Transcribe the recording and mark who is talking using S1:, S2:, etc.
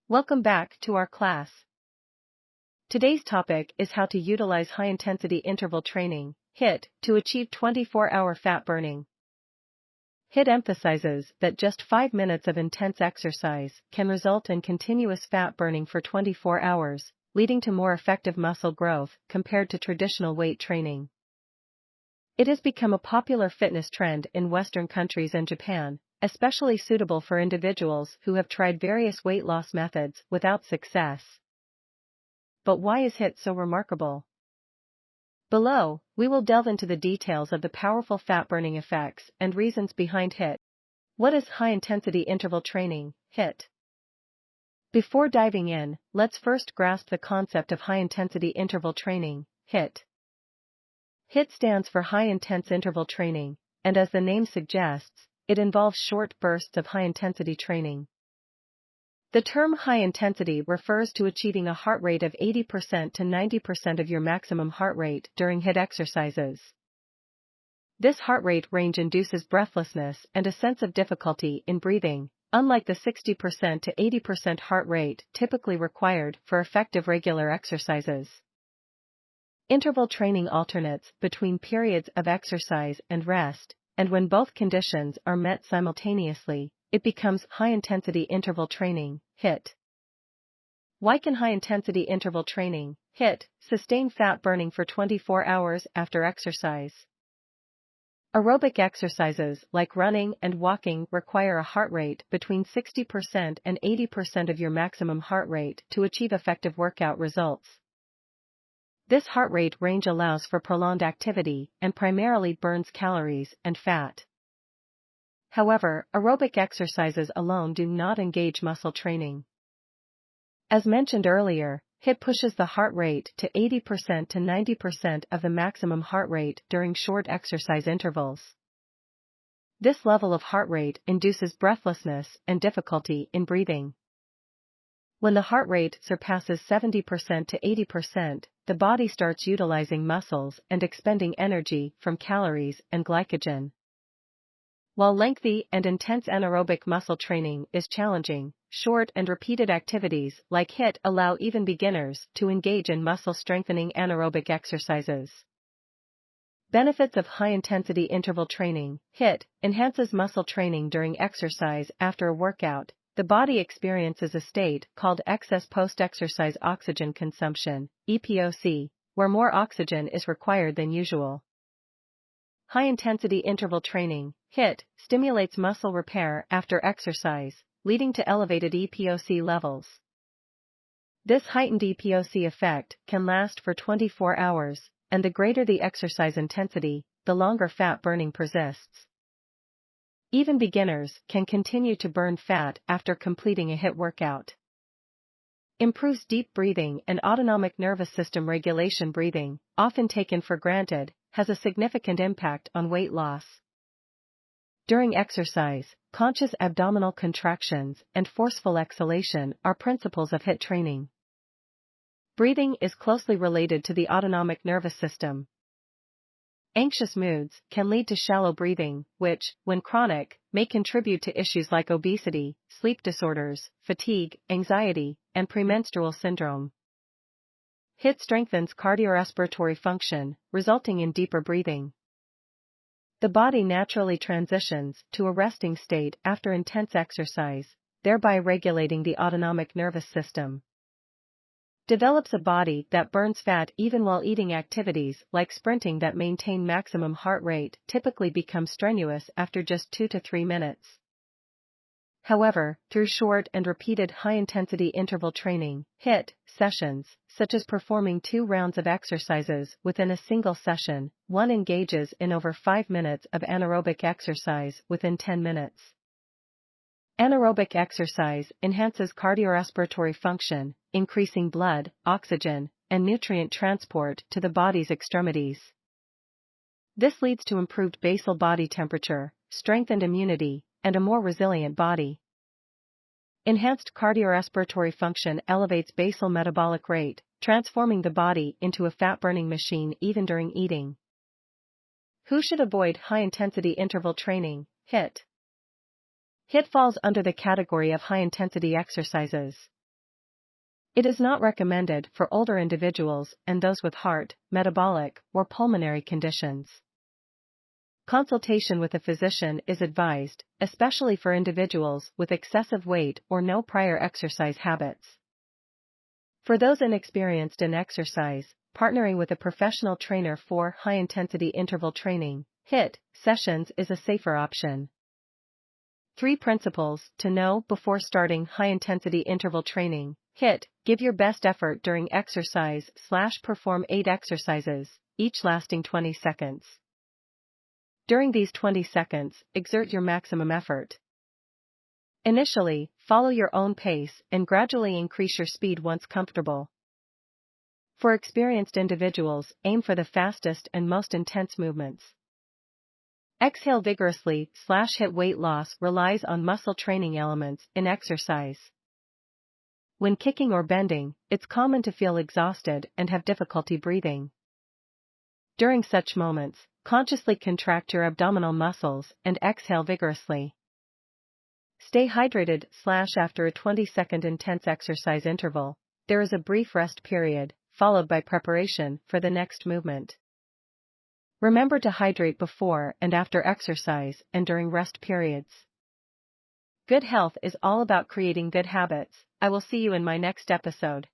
S1: Welcome back to our class. Today's topic is how to utilize high-intensity interval training, HIIT, to achieve 24-hour fat burning. HIIT emphasizes that just 5 minutes of intense exercise can result in continuous fat burning for 24 hours, leading to more effective muscle growth compared to traditional weight training. It has become a popular fitness trend in Western countries and Japan, especially suitable for individuals who have tried various weight loss methods without success. But why is HIIT so remarkable? Below, we will delve into the details of the powerful fat-burning effects and reasons behind HIIT. What is high-intensity interval training, HIIT? Before diving in, let's first grasp the concept of high-intensity interval training, HIIT. HIIT stands for high-intense interval training, and as the name suggests, it involves short bursts of high-intensity training. The term high intensity refers to achieving a heart rate of 80% to 90% of your maximum heart rate during HIIT exercises. This heart rate range induces breathlessness and a sense of difficulty in breathing, unlike the 60% to 80% heart rate typically required for effective regular exercises. Interval training alternates between periods of exercise and rest, and when both conditions are met simultaneously, it becomes high-intensity interval training, HIIT. Why can high-intensity interval training, HIIT, sustain fat burning for 24 hours after exercise? Aerobic exercises like running and walking require a heart rate between 60% and 80% of your maximum heart rate to achieve effective workout results. This heart rate range allows for prolonged activity and primarily burns calories and fat. However, aerobic exercises alone do not engage muscle training. As mentioned earlier, HIIT pushes the heart rate to 80% to 90% of the maximum heart rate during short exercise intervals. This level of heart rate induces breathlessness and difficulty in breathing. When the heart rate surpasses 70% to 80%, the body starts utilizing muscles and expending energy from calories and glycogen. While lengthy and intense anaerobic muscle training is challenging, short and repeated activities like HIIT allow even beginners to engage in muscle-strengthening anaerobic exercises. Benefits of high-intensity interval training, HIIT, enhances muscle training during exercise. After a workout, the body experiences a state called excess post-exercise oxygen consumption, EPOC, where more oxygen is required than usual. High-intensity interval training, HIIT, stimulates muscle repair after exercise, leading to elevated EPOC levels. This heightened EPOC effect can last for 24 hours, and the greater the exercise intensity, the longer fat burning persists. Even beginners can continue to burn fat after completing a HIIT workout. Improves deep breathing and autonomic nervous system regulation. Breathing, often taken for granted, has a significant impact on weight loss. During exercise, conscious abdominal contractions and forceful exhalation are principles of HIIT training. Breathing is closely related to the autonomic nervous system. Anxious moods can lead to shallow breathing, which, when chronic, may contribute to issues like obesity, sleep disorders, fatigue, anxiety, and premenstrual syndrome. HIIT strengthens cardiorespiratory function, resulting in deeper breathing. The body naturally transitions to a resting state after intense exercise, thereby regulating the autonomic nervous system. Develops a body that burns fat even while eating. Activities like sprinting that maintain maximum heart rate typically become strenuous after just 2 to 3 minutes. However, through short and repeated high-intensity interval training, HIIT, sessions, such as performing 2 rounds of exercises within a single session, one engages in over 5 minutes of anaerobic exercise within 10 minutes. Anaerobic exercise enhances cardiorespiratory function, increasing blood, oxygen, and nutrient transport to the body's extremities. This leads to improved basal body temperature, strengthened immunity, and a more resilient body. Enhanced cardiorespiratory function elevates basal metabolic rate, transforming the body into a fat-burning machine even during eating. Who should avoid high-intensity interval training, HIIT? HIIT falls under the category of high-intensity exercises. It is not recommended for older individuals and those with heart, metabolic, or pulmonary conditions. Consultation with a physician is advised, especially for individuals with excessive weight or no prior exercise habits. For those inexperienced in exercise, partnering with a professional trainer for high-intensity interval training, HIIT, sessions is a safer option. 3 principles to know before starting high-intensity interval training. HIIT, give your best effort during exercise/perform 8 exercises, each lasting 20 seconds. During these 20 seconds, exert your maximum effort. Initially, follow your own pace and gradually increase your speed once comfortable. For experienced individuals, aim for the fastest and most intense movements. Exhale vigorously. HIIT weight loss relies on muscle training elements in exercise. When kicking or bending, it's common to feel exhausted and have difficulty breathing. During such moments, consciously contract your abdominal muscles and exhale vigorously. Stay hydrated. After a 20-second intense exercise interval, there is a brief rest period, followed by preparation for the next movement. Remember to hydrate before and after exercise and during rest periods. Good health is all about creating good habits. I will see you in my next episode.